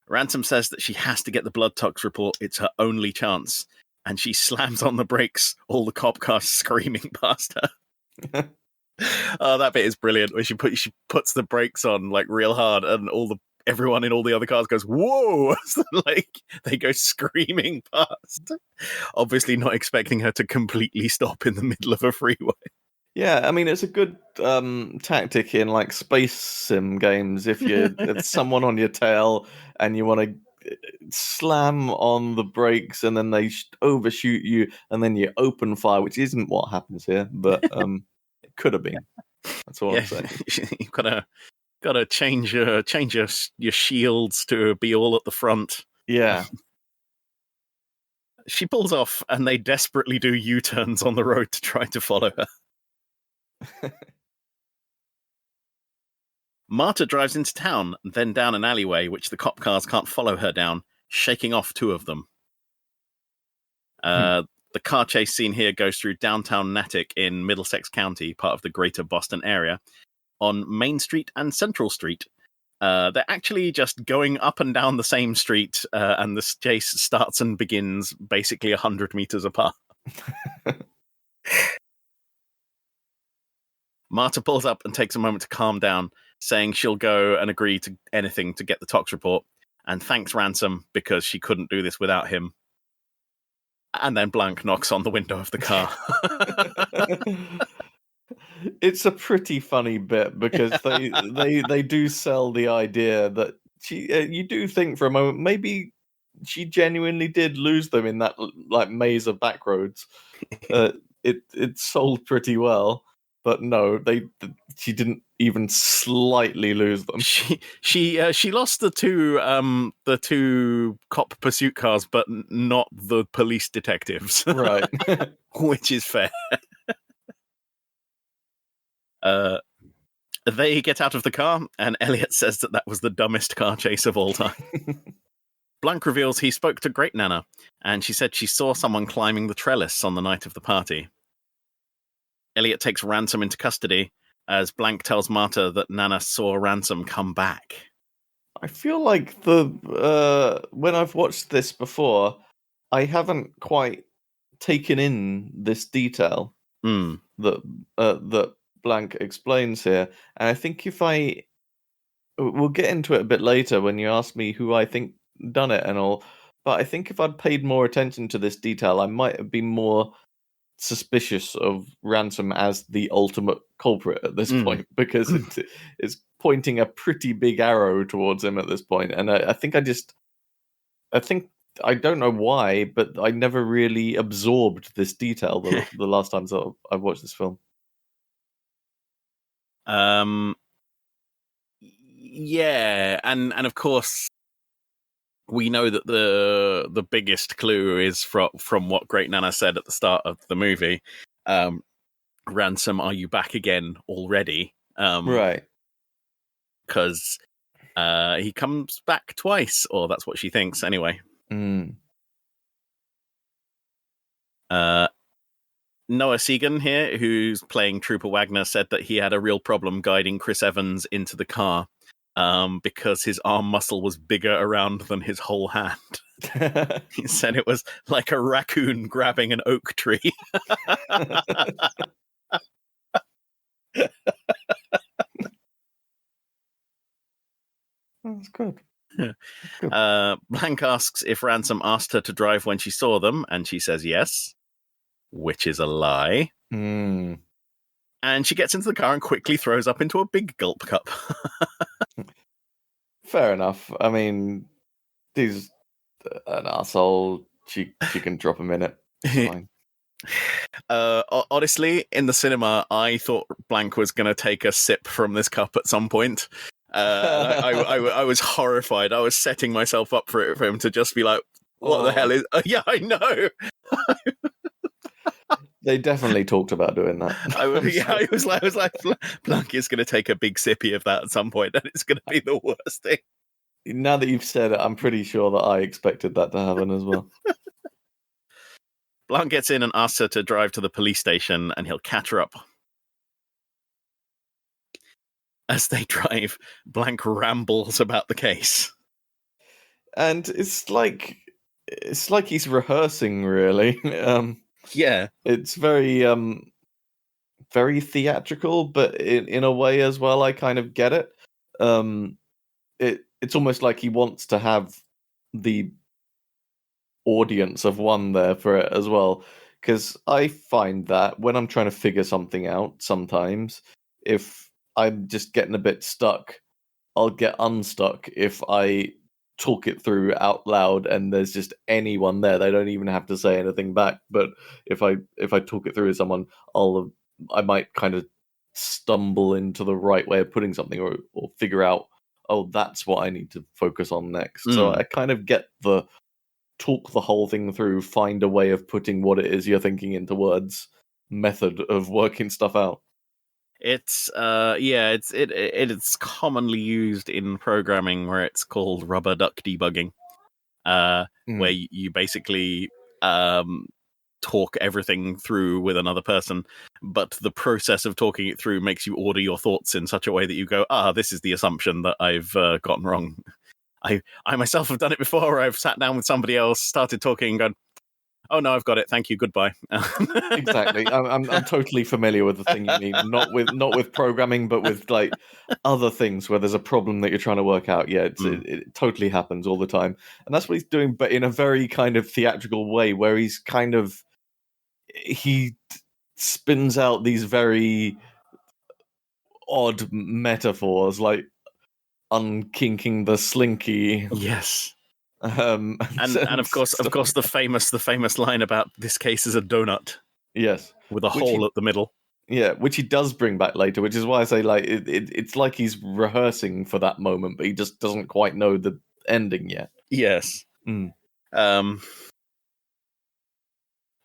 Ransom says that she has to get the blood tox report. It's her only chance. And she slams on the brakes, all the cop cars screaming past her. Oh, that bit is brilliant. Where she puts the brakes on like real hard, and everyone in all the other cars goes, "Whoa!" Like they go screaming past, obviously not expecting her to completely stop in the middle of a freeway. Yeah, I mean, it's a good tactic in like space sim games. If it's someone on your tail and you want to slam on the brakes and then they overshoot you and then you open fire, which isn't what happens here, but it could have been. That's all I'm saying. You've gotta change your shields to be all at the front. Yeah. She pulls off, and they desperately do U-turns on the road to try to follow her. Marta drives into town, then down an alleyway, which the cop cars can't follow her down, shaking off two of them. The car chase scene here goes through downtown Natick in Middlesex County, part of the greater Boston area, on Main Street and Central Street. They're actually just going up and down the same street, and the chase starts and begins basically 100 meters apart. Marta pulls up and takes a moment to calm down, saying she'll go and agree to anything to get the tox report, and thanks Ransom because she couldn't do this without him. And then Blanc knocks on the window of the car. It's a pretty funny bit because they do sell the idea that you do think for a moment maybe she genuinely did lose them in that like maze of back roads. It sold pretty well, but no, she didn't even slightly lose them. She lost the two cop pursuit cars, but not the police detectives. Right. Which is fair. They get out of the car, and Elliot says that was the dumbest car chase of all time. Blanc reveals he spoke to Great Nana, and she said she saw someone climbing the trellis on the night of the party. Elliot takes Ransom into custody, as Blanc tells Marta that Nana saw Ransom come back. I feel like when I've watched this before, I haven't quite taken in this detail that Blanc explains here, and I think we'll get into it a bit later when you ask me who I think done it and all, but I think if I'd paid more attention to this detail, I might have been more suspicious of Ransom as the ultimate culprit at this point, because it's pointing a pretty big arrow towards him at this point, and I think I don't know why, but I never really absorbed this detail the last time I've watched this film. Yeah, and of course we know that the biggest clue is from what Great Nana said at the start of the movie. Ransom, are you back again already? Right. Because he comes back twice, or that's what she thinks anyway. Noah Segan here, who's playing Trooper Wagner, said that he had a real problem guiding Chris Evans into the car because his arm muscle was bigger around than his whole hand. He said it was like a raccoon grabbing an oak tree. That's good. Blanc asks if Ransom asked her to drive when she saw them, and she says yes, which is a lie. And she gets into the car and quickly throws up into a big gulp cup. Fair enough. I mean, he's an asshole. She can drop him in it. It's fine. Honestly, in the cinema, I thought Blanc was going to take a sip from this cup at some point. I was horrified. I was setting myself up for him to just be like, "What the hell is?" Yeah, I know. They definitely talked about doing that. I was like, Blanc is going to take a big sippy of that at some point, and it's going to be the worst thing. Now that you've said it, I'm pretty sure that I expected that to happen as well. Blanc gets in and asks her to drive to the police station, and he'll catch her up. As they drive, Blanc rambles about the case. and it's like he's rehearsing, really. Yeah. It's very theatrical, but in a way as well, I kind of get it. It's almost like he wants to have the audience of one there for it as well. Because I find that when I'm trying to figure something out, sometimes if I'm just getting a bit stuck, I'll get unstuck if I talk it through out loud and there's just anyone there. They don't even have to say anything back. But if I talk it through with someone, I might kind of stumble into the right way of putting something, or figure out, oh, that's what I need to focus on next. So I kind of get the talk the whole thing through, find a way of putting what it is you're thinking into words method of working stuff out. It's it's commonly used in programming where it's called rubber duck debugging, where you basically talk everything through with another person, but the process of talking it through makes you order your thoughts in such a way that you go, this is the assumption that I've gotten wrong. I myself have done it before, where I've sat down with somebody else, started talking, and gone, oh no, I've got it. Thank you. Goodbye. Exactly. I'm totally familiar with the thing you mean. Not with programming, but with like other things where there's a problem that you're trying to work out. Yeah, it totally happens all the time, and that's what he's doing, but in a very kind of theatrical way, where he spins out these very odd metaphors, like unkinking the slinky. Yes. And of course the famous line about this case is a donut. Yes, with a hole at the middle. Yeah, which he does bring back later, which is why I say like it's like he's rehearsing for that moment, but he just doesn't quite know the ending yet. Yes.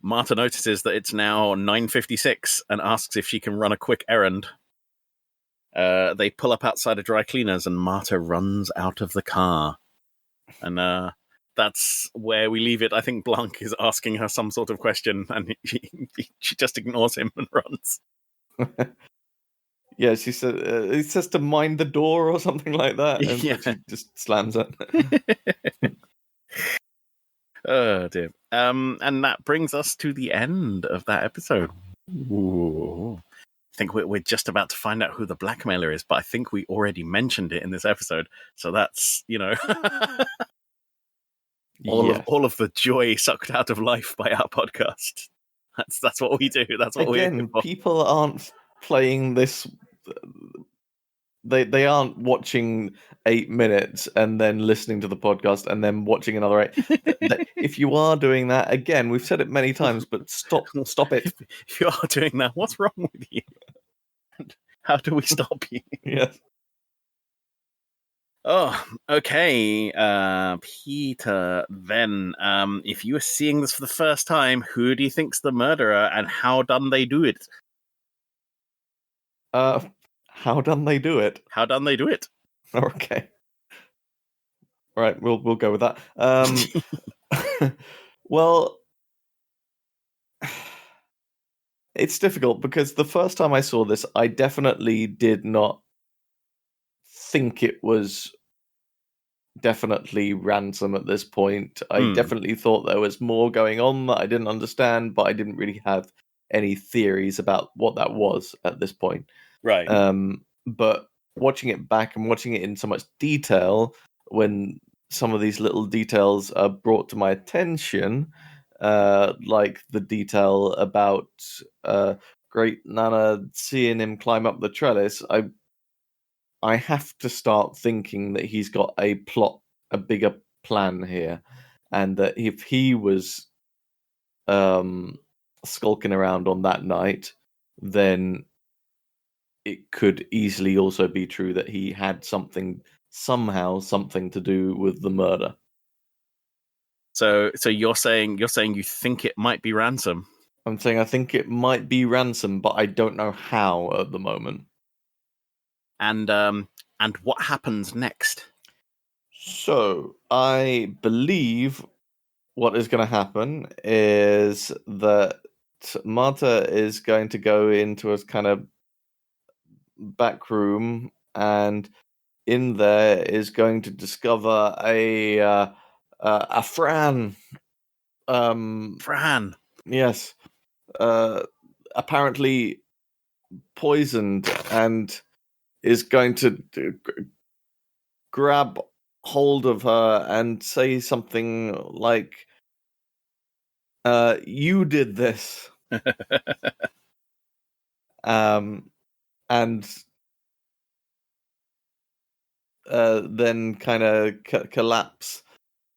Marta notices that it's now 9:56 and asks if she can run a quick errand. They pull up outside a dry cleaners and Marta runs out of the car. And that's where we leave it. I think Blanc is asking her some sort of question and she just ignores him and runs. Yeah, she said he says to mind the door or something like that, and she just slams it. Oh dear. And that brings us to the end of that episode. Ooh. I think we're just about to find out who the blackmailer is, but I think we already mentioned it in this episode. So that's, all of the joy sucked out of life by our podcast. That's what we do. That's what we're Again, people aren't playing this. They aren't watching 8 minutes and then listening to the podcast and then watching another 8. If you are doing that, again, we've said it many times, but stop it. If you are doing that, what's wrong with you? How do we stop you? Yes. Oh, okay. Peter, then, if you were seeing this for the first time, who do you think's the murderer and how done they do it? How done they do it? How done they do it? Okay. All right, we'll go with that. Well, it's difficult because the first time I saw this, I definitely did not think it was definitely Ransom at this point. I definitely thought there was more going on that I didn't understand, but I didn't really have any theories about what that was at this point. Right. But watching it back and watching it in so much detail, when some of these little details are brought to my attention, like the detail about Great Nana seeing him climb up the trellis, I have to start thinking that he's got a bigger plan here, and that if he was skulking around on that night, then it could easily also be true that he had something to do with the murder. So you're saying you think it might be Ransom? I'm saying I think it might be Ransom, but I don't know how at the moment. And what happens next? So I believe what is going to happen is that Marta is going to go into a kind of back room, and in there is going to discover a a Fran. Fran. Yes. Apparently poisoned and is going to grab hold of her and say something like, you did this. And then kind of collapse.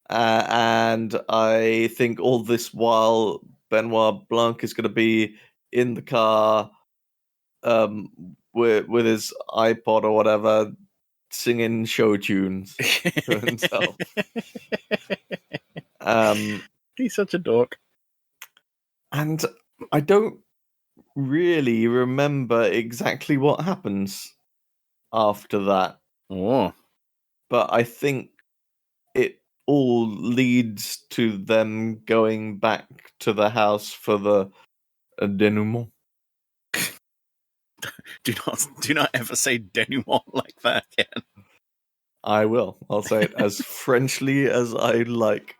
And I think all this while Benoit Blanc is going to be in the car with his iPod or whatever, singing show tunes to himself. He's such a dork. And I don't really remember exactly what happens after that. Oh. But I think it all leads to them going back to the house for the denouement. Do not ever say denouement like that again. I will. I'll say it as Frenchly as I like.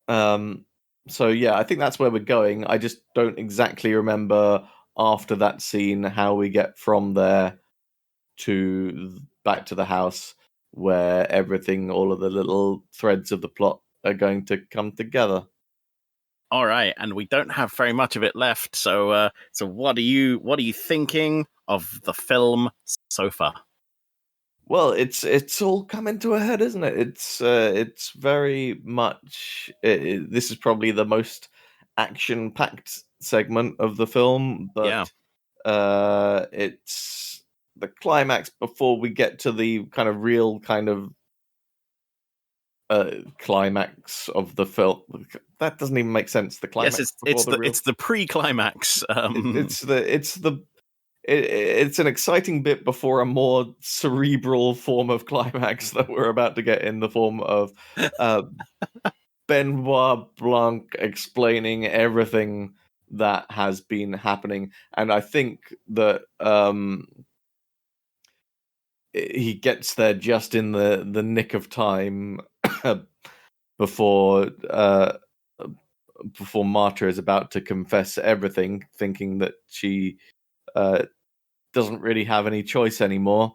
So yeah, I think that's where we're going. I just don't exactly remember after that scene how we get from there to back to the house where everything, all of the little threads of the plot are going to come together. All right, and we don't have very much of it left. So what are you thinking of the film so far? Well, it's all coming to a head, isn't it? It's very much. This is probably the most action-packed segment of the film, but it's the climax before we get to the kind of real kind of climax of the film. That doesn't even make sense. The climax Yes, before the real. it's the pre-climax. It's an exciting bit before a more cerebral form of climax that we're about to get in the form of Benoit Blanc explaining everything that has been happening. And I think that he gets there just in the nick of time before Marta is about to confess everything, thinking that she doesn't really have any choice anymore.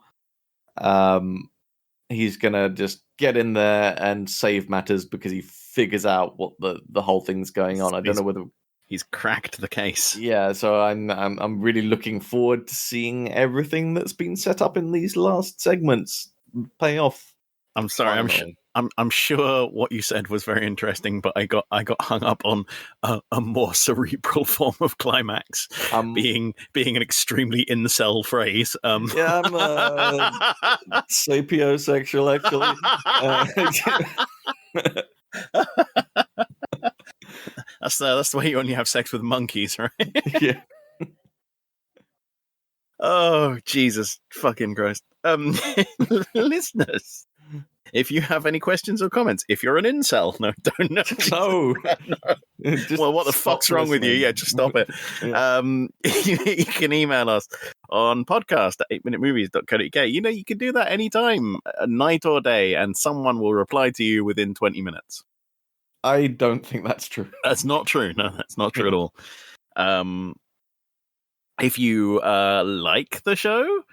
He's gonna just get in there and save matters because he figures out what the whole thing's going on. I don't know whether he's cracked the case. Yeah, so I'm really looking forward to seeing everything that's been set up in these last segments pay off. I'm sorry, finally. I'm sure what you said was very interesting, but I got hung up on a more cerebral form of climax being an extremely incel phrase. Yeah, I'm sapiosexual actually. That's the way you only have sex with monkeys, right? Yeah. Oh, Jesus fucking Christ. Listeners, if you have any questions or comments, if you're an incel, no. Well, what the fuck's wrong with you? Yeah, just stop it. Yeah. You can email us on podcast@8minutemovies.co.uk. You can do that anytime, night or day, and someone will reply to you within 20 minutes. I don't think that's true. That's not true. No, that's not true at all. If you like the show,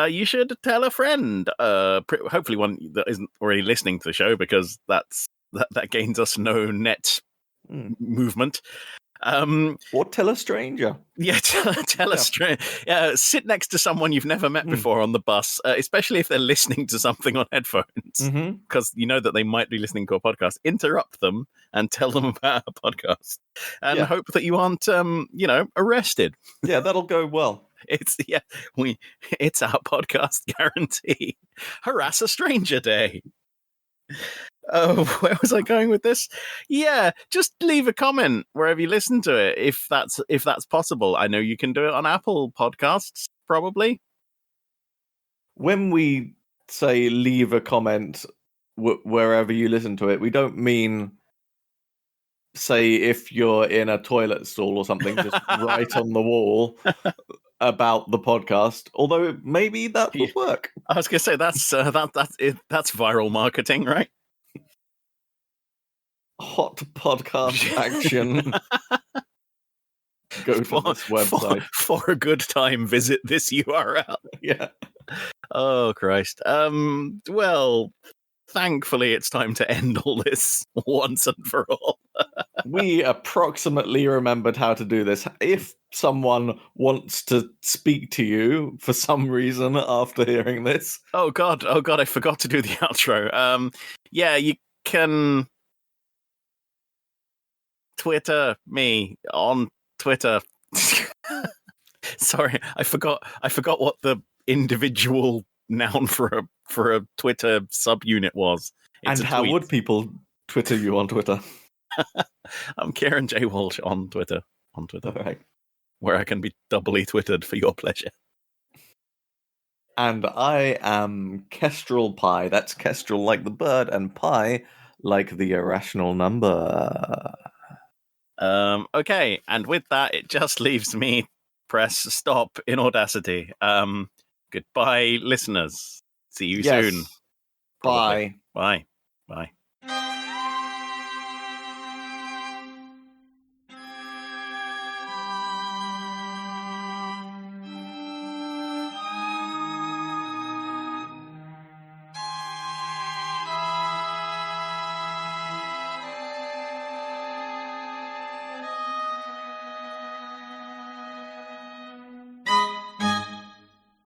you should tell a friend. Hopefully one that isn't already listening to the show, because that gains us no net movement. Or tell a stranger. Yeah, tell a stranger. Sit next to someone you've never met before on the bus, especially if they're listening to something on headphones, because you know that they might be listening to a podcast. Interrupt them and tell them about a podcast, and hope that you aren't, arrested. Yeah, that'll go well. It's our podcast guarantee. Harass a stranger day. Oh, where was I going with this? Yeah, just leave a comment wherever you listen to it, if that's possible. I know you can do it on Apple Podcasts, probably. When we say leave a comment wherever you listen to it, we don't mean say if you're in a toilet stall or something, just write on the wall about the podcast. Although maybe that would work. I was going to say that's viral marketing, right? Hot podcast action. Go to this website. For a good time, visit this URL. Yeah. Oh, Christ. Well, thankfully it's time to end all this once and for all. We approximately remembered how to do this. If someone wants to speak to you for some reason after hearing this... Oh, God, I forgot to do the outro. Yeah, you can Twitter me on Twitter. Sorry, I forgot what the individual noun for a Twitter subunit was. And how would people Twitter you on Twitter? I'm Kieran J. Walsh on Twitter. All right. Where I can be doubly twittered for your pleasure. And I am Kestrel Pie. That's Kestrel like the bird, and Pi like the irrational number. Okay, and with that, it just leaves me press stop in Audacity. Goodbye, listeners. See you soon. Bye. Bye. Bye.